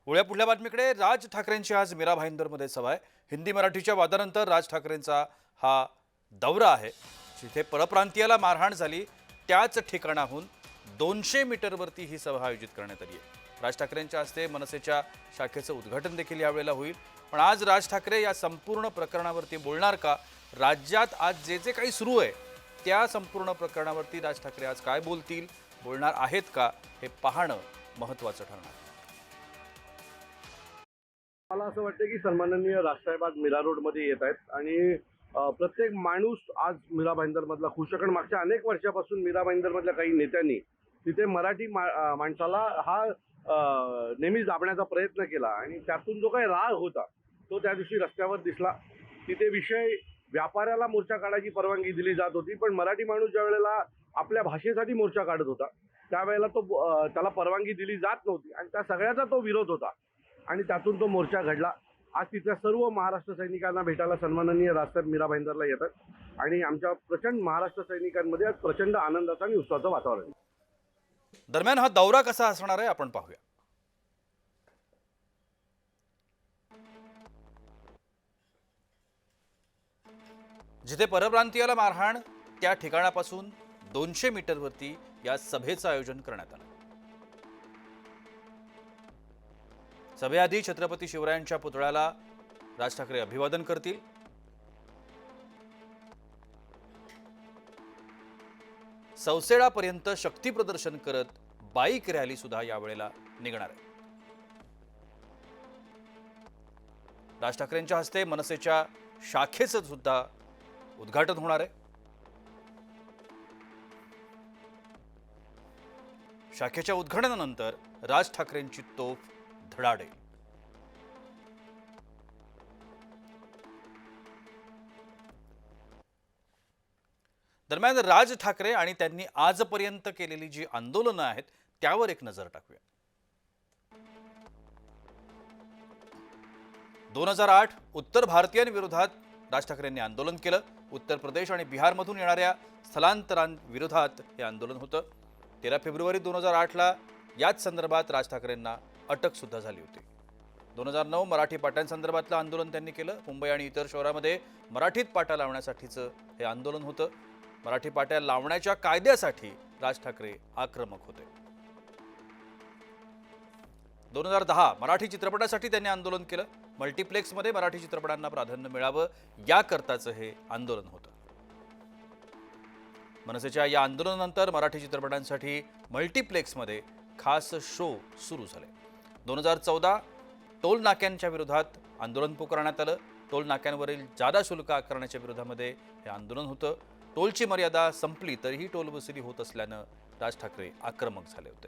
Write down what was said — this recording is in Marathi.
पुढल्या बातमीकडे राज ठाकरेंची आज मीरा भाईंदरमध्ये सभा आहे। हिंदी मराठीच्या वादानंतर राज ठाकरेंचा हा दौरा आहे। जिथे परप्रांतीयाला मारहाण झाली त्याच ठिकाणाहून 200 मीटरवरती ही सभा आयोजित करण्यात आली आहे। राज ठाकरेंच्या हस्ते मनसेच्या शाखेचं उद्घाटन देखील यावेळेला होईल। पण आज राज ठाकरे या संपूर्ण प्रकरणावरती बोलणार का? राज्यात आज जे काही सुरू आहे त्या संपूर्ण प्रकरणावरती राज ठाकरे आज काय बोलतील, बोलणार आहेत का, हे पाहणं महत्त्वाचं ठरणार आहे। मला असं वाटतं की सन्माननीय राजसाहेब आज मीरा रोडमध्ये येत आहेत आणि प्रत्येक माणूस आज मीरा भाईंदरमधला खुश आहे। कारण मागच्या अनेक वर्षापासून मीरा भाईंदरमधल्या काही नेत्यांनी तिथे मराठी माणसाला हा नेहमीच दाबण्याचा प्रयत्न केला आणि त्यातून जो काही राग होता तो त्या दिवशी रस्त्यावर दिसला। तिथे विषय व्यापाऱ्याला मोर्चा काढायची परवानगी दिली जात होती, पण मराठी माणूस ज्या वेळेला आपल्या भाषेसाठी मोर्चा काढत होता त्यावेळेला त्याला परवानगी दिली जात नव्हती आणि त्या सगळ्याचा तो विरोध होता आणि त्यातून तो मोर्चा घडला। आज तिथल्या सर्व महाराष्ट्र सैनिकांना भेटायला सन्माननीय राजसाहेब मीरा भाईंदरला येतात आणि आमच्या प्रचंड महाराष्ट्र सैनिकांमध्ये आज प्रचंड आनंदाचं आणि उत्साहाचं वातावरण आहे। दरम्यान हा दौरा कसा असणार आहे आपण पाहूया। जिथे परप्रांतीयाला मारहाण त्या ठिकाणापासून 200 मीटरवरती या सभेचं आयोजन करण्यात आलं। सभेआधी छत्रपती शिवरायांच्या पुतळ्याला राज ठाकरे अभिवादन करतील। सौसेडापर्यंत शक्ती प्रदर्शन करत बाईक रॅली सुद्धा यावेळेला निघणार आहे। राज ठाकरेंच्या हस्ते मनसेच्या शाखेचं सुद्धा उद्घाटन होणार आहे। शाखेच्या उद्घाटनानंतर राज ठाकरेंची तोफ धडाडेल। दरम्यान राज ठाकरे आणि त्यांनी आजपर्यंत केलेली जी आंदोलनं आहेत त्यावर एक नजर टाकूया। 2008 उत्तर भारतीयांविरोधात राज ठाकरेंनी आंदोलन केलं। उत्तर प्रदेश आणि बिहारमधून येणाऱ्या स्थलांतरांविरोधात हे आंदोलन होतं। 13 फेब्रुवारी 2008ला याच संदर्भात राज ठाकरेंना अटक सुद्धा झाली होती। 2009 मराठी पाट्यांसंदर्भातलं आंदोलन त्यांनी केलं। मुंबई आणि इतर शहरांमध्ये मराठीत पाट्या लावण्यासाठीचं हे आंदोलन होतं। मराठी पाट्या लावण्याच्या कायद्यासाठी राज ठाकरे आक्रमक होते। 2010 मराठी चित्रपटासाठी त्यांनी आंदोलन केलं। मल्टिप्लेक्समध्ये मराठी चित्रपटांना प्राधान्य मिळावं याकरताचं हे आंदोलन होतं। मनसेच्या या आंदोलनानंतर मराठी चित्रपटांसाठी मल्टिप्लेक्समध्ये खास शो सुरू झाले। 2014 टोल नाक्यांच्या विरोधात आंदोलन पुकारण्यात आलं। टोल नाक्यांवरील जादा शुल्क आकारण्याच्या विरोधामध्ये हे आंदोलन होतं। टोलची मर्यादा संपली तरीही टोल वसुली होत असल्यानं राज ठाकरे आक्रमक झाले होते।